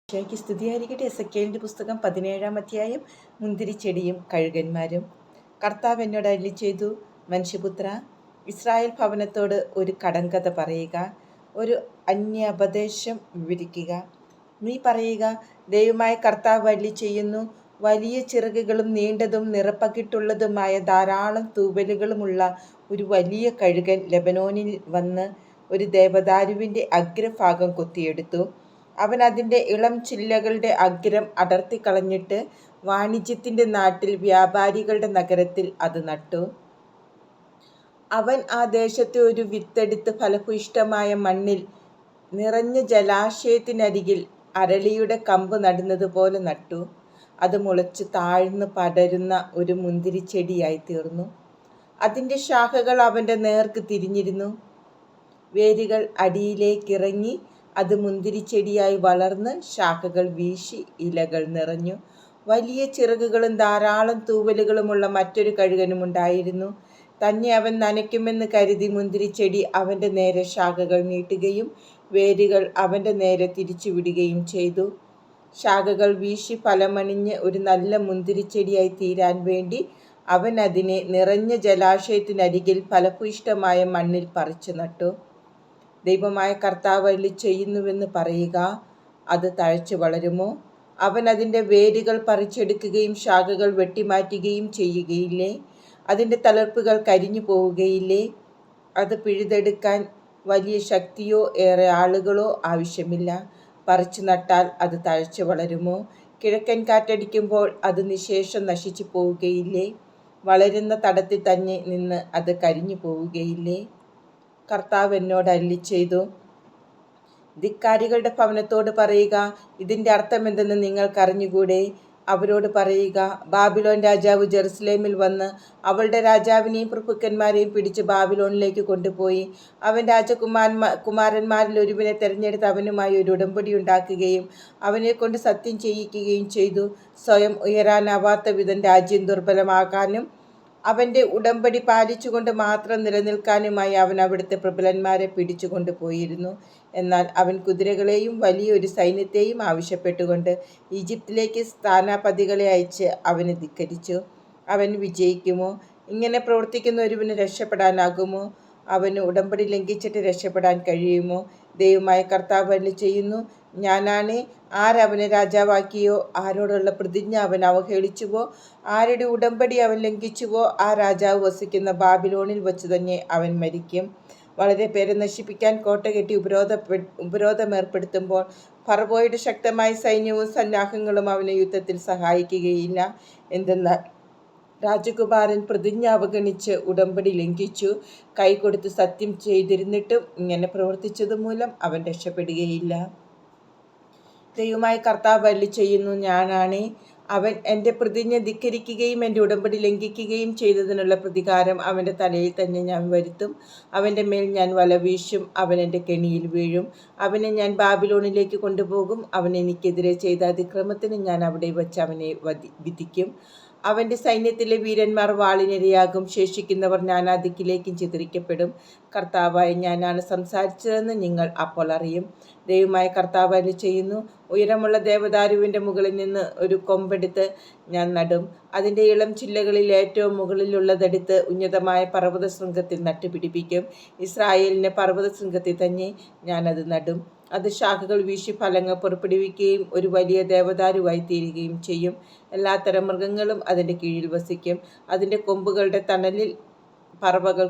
ഈശോയ്ക്ക് സ്തുതിയായിരിക്കട്ടെ. എസെക്കിയേലിന്റെ പുസ്തകം 17-ാം അധ്യായം. മുന്തിരിച്ചെടിയും കഴുകന്മാരും. കർത്താവ് എന്നോട് അരുളിച്ചെയ്തു, മനുഷ്യപുത്ര, ഇസ്രായേൽ ഭവനത്തോട് ഒരു കടങ്കഥ പറയുക, ഒരു അന്യാപദേശം വിവരിക്കുക. നീ പറയുക, ദൈവമായ കർത്താവ് അരുളിച്ചെയ്യുന്നു, വലിയ ചിറകുകളും നീണ്ടതും നിറപ്പകിട്ടുള്ളതുമായ ധാരാളം തൂവലുകളുമുള്ള ഒരു വലിയ കഴുകൻ ലെബനോനിൽ വന്ന് ഒരു ദേവദാരുവിൻ്റെ അഗ്രഭാഗം കൊത്തിയെടുത്തു. അവൻ അതിൻ്റെ ഇളം ചില്ലകളുടെ അഗ്രം അടർത്തിക്കളഞ്ഞിട്ട് വാണിജ്യത്തിൻ്റെ നാട്ടിൽ വ്യാപാരികളുടെ നഗരത്തിൽ അത് നട്ടു. അവൻ ആ ദേശത്തെ ഒരു വിത്തെടുത്ത് ഫലഭൂയിഷ്ഠമായ മണ്ണിൽ നിറഞ്ഞ ജലാശയത്തിനരികിൽ അരളിയുടെ കമ്പ് നടുന്നത് പോലെ നട്ടു. അത് മുളച്ച് താഴ്ന്ന് പടരുന്ന ഒരു മുന്തിരിച്ചെടിയായി തീർന്നു. അതിൻ്റെ ശാഖകൾ അവൻ്റെ നേർക്ക് തിരിഞ്ഞിരുന്നു. വേരുകൾ അടിയിലേക്കിറങ്ങി അത് മുന്തിരിച്ചെടിയായി വളർന്ന് ശാഖകൾ വീശി ഇലകൾ നിറഞ്ഞു. വലിയ ചിറകുകളും ധാരാളം തൂവലുകളുമുള്ള മറ്റൊരു കഴുകനുമുണ്ടായിരുന്നു. തന്നെ അവൻ നനയ്ക്കുമെന്ന് കരുതി മുന്തിരിച്ചെടി അവൻ്റെ നേരെ ശാഖകൾ നീട്ടുകയും വേരുകൾ അവൻ്റെ നേരെ തിരിച്ചുവിടുകയും ചെയ്തു. ശാഖകൾ വീശി ഫലമണിഞ്ഞ് ഒരു നല്ല മുന്തിരിച്ചെടിയായി തീരാൻ വേണ്ടി അവൻ അതിനെ നിറഞ്ഞ ജലാശയത്തിനരികിൽ ഫലഭൂയിഷ്ഠമായ മണ്ണിൽ പറിച്ചു നട്ടു. ദൈവമായ കർത്താവ് അരുളിച്ചെയ്യുന്നുവെന്ന് പറയുക, അത് തഴച്ചു വളരുമോ? അവൻ അതിൻ്റെ വേരുകൾ പറിച്ചെടുക്കുകയും ശാഖകൾ വെട്ടിമാറ്റുകയും ചെയ്യുകയില്ലേ? അതിൻ്റെ തളിർപ്പുകൾ കരിഞ്ഞു പോവുകയില്ലേ? അത് പിഴുതെടുക്കാൻ വലിയ ശക്തിയോ ഏറെ ആളുകളോ ആവശ്യമില്ല. പറിച്ചു നട്ടാൽ അത് തഴച്ചു വളരുമോ? കിഴക്കൻ കാറ്റടിക്കുമ്പോൾ അത് നിശേഷം നശിച്ചു പോവുകയില്ലേ? വളരുന്ന തടത്തിൽ തന്നെ നിന്ന് അത് കരിഞ്ഞു പോവുകയില്ലേ? കർത്താവ് എന്നോട് അരുളിച്ചെയ്തു, ധിക്കാരികളുടെ ഭവനത്തോട് പറയുക, ഇതിൻ്റെ അർത്ഥമെന്തെന്ന് നിങ്ങൾക്കറിഞ്ഞുകൂടെ? അവരോട് പറയുക, ബാബിലോൺ രാജാവ് ജെറുസലേമിൽ വന്ന് അവളുടെ രാജാവിനെയും പ്രഭുക്കന്മാരെയും പിടിച്ച് ബാബിലോണിലേക്ക് കൊണ്ടുപോയി. അവൻ കുമാരന്മാരിൽ ഒരുവനെ തിരഞ്ഞെടുത്ത് അവനുമായി ഒരു ഉടമ്പടി ഉണ്ടാക്കുകയും അവനെക്കൊണ്ട് സത്യം ചെയ്യിക്കുകയും ചെയ്തു. സ്വയം ഉയരാനാവാത്ത വിധം രാജ്യം ദുർബലമാകാനും അവൻ്റെ ഉടമ്പടി പാലിച്ചുകൊണ്ട് മാത്രം നിലനിൽക്കാനുമായി അവൻ അവിടുത്തെ പ്രബലന്മാരെ പിടിച്ചുകൊണ്ട് പോയിരുന്നു. എന്നാൽ അവൻ കുതിരകളെയും വലിയൊരു സൈന്യത്തെയും ആവശ്യപ്പെട്ടുകൊണ്ട് ഈജിപ്തിലേക്ക് സ്ഥാനാപതികളെ അയച്ച് അവനെ ധിക്കരിച്ചു. അവൻ വിജയിക്കുമോ? ഇങ്ങനെ പ്രവർത്തിക്കുന്ന ഒരുവന് രക്ഷപ്പെടാനാകുമോ? അവന് ഉടമ്പടി ലംഘിച്ചിട്ട് രക്ഷപ്പെടാൻ കഴിയുമോ? ദൈവമായ കർത്താവ് അരുളിച്ചെയ്യുന്നു, ഞാനാണ്. ആരവനെ രാജാവാക്കിയോ, ആരോടുള്ള പ്രതിജ്ഞ അവൻ അവഹേളിച്ചുവോ, ആരുടെ ഉടമ്പടി അവൻ ലംഘിച്ചുവോ, ആ രാജാവ് വസിക്കുന്ന ബാബിലോണിൽ വച്ച് തന്നെ അവൻ മരിക്കും. വളരെ പേരെ നശിപ്പിക്കാൻ കോട്ട കെട്ടി ഉപരോധമേർപ്പെടുത്തുമ്പോൾ ഫറവോയുടെ ശക്തമായ സൈന്യവും സന്നാഹങ്ങളും അവനെ യുദ്ധത്തിൽ സഹായിക്കുകയില്ല. എന്തെന്നാൽ രാജകുമാരൻ പ്രതിജ്ഞ അവഗണിച്ച് ഉടമ്പടി ലംഘിച്ചു. കൈ കൊടുത്ത് സത്യം ചെയ്തിരുന്നിട്ടും ഇങ്ങനെ പ്രവർത്തിച്ചതുമൂലം അവൻ രക്ഷപ്പെടുകയില്ല. ദൈവമായ കർത്താവ് അരുളിച്ചെയ്യുന്നു, ഞാനാണ്. അവൻ എൻ്റെ പ്രതിജ്ഞ ധിക്കരിക്കുകയും എൻ്റെ ഉടമ്പടി ലംഘിക്കുകയും ചെയ്തതിനുള്ള പ്രതികാരം അവൻ്റെ തലയിൽ തന്നെ ഞാൻ വരുത്തും. അവൻ്റെ മേൽ ഞാൻ വല വീശും. അവൻ എൻ്റെ കെണിയിൽ വീഴും. അവനെ ഞാൻ ബാബിലോണിലേക്ക് കൊണ്ടുപോകും. അവൻ എനിക്കെതിരെ ചെയ്ത അതിക്രമത്തിന് ഞാൻ അവിടെ വച്ച് അവനെ വിധിക്കും. അവൻ്റെ സൈന്യത്തിലെ വീരന്മാർ വാളിനിരയാകും. ശേഷിക്കുന്നവർ നാനാദിക്കിലേക്കും ചിതറിക്കപ്പെടും. കർത്താവായ ഞാനാണ് സംസാരിച്ചതെന്ന് നിങ്ങൾ അപ്പോൾ അറിയും. ദൈവമായ കർത്താവ് അരുളിച്ചെയ്യുന്നു, ഉയരമുള്ള ദേവദാരുവിൻ്റെ മുകളിൽ നിന്ന് ഒരു കൊമ്പെടുത്ത് ഞാൻ നടും. അതിൻ്റെ ഇളം ചില്ലകളിൽ ഏറ്റവും മുകളിലുള്ളതെടുത്ത് ഉന്നതമായ പർവ്വത ശൃംഗത്തിൽ നട്ടുപിടിപ്പിക്കും. ഇസ്രായേലിൻ്റെ പർവ്വത ശൃംഗത്തിൽ തന്നെ ഞാനത് നടും. അത് ശാഖകൾ വീശി ഫലങ്ങൾ പുറപ്പെടുവിക്കുകയും ഒരു വലിയ ദേവദാരുവായി തീരുകയും ചെയ്യും. എല്ലാത്തരം മൃഗങ്ങളും അതിൻ്റെ കീഴിൽ വസിക്കും. അതിൻ്റെ കൊമ്പുകളുടെ തണലിൽ പറവകൾ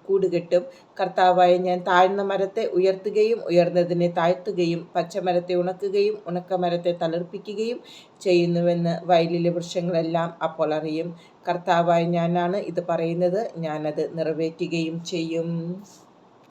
കൂടുകെട്ടും. കർത്താവായ ഞാൻ താഴ്ന്ന മരത്തെ ഉയർത്തുകയും ഉയർന്നതിനെ താഴ്ത്തുകയും പച്ചമരത്തെ ഉണക്കുകയും ഉണക്കമരത്തെ തളിർപ്പിക്കുകയും ചെയ്യുന്നുവെന്ന് വയലിലെ വൃക്ഷങ്ങളെല്ലാം അപ്പോൾ അറിയും. കർത്താവായ ഞാനാണ് ഇത് പറയുന്നത്. ഞാനത് നിറവേറ്റുകയും ചെയ്യും.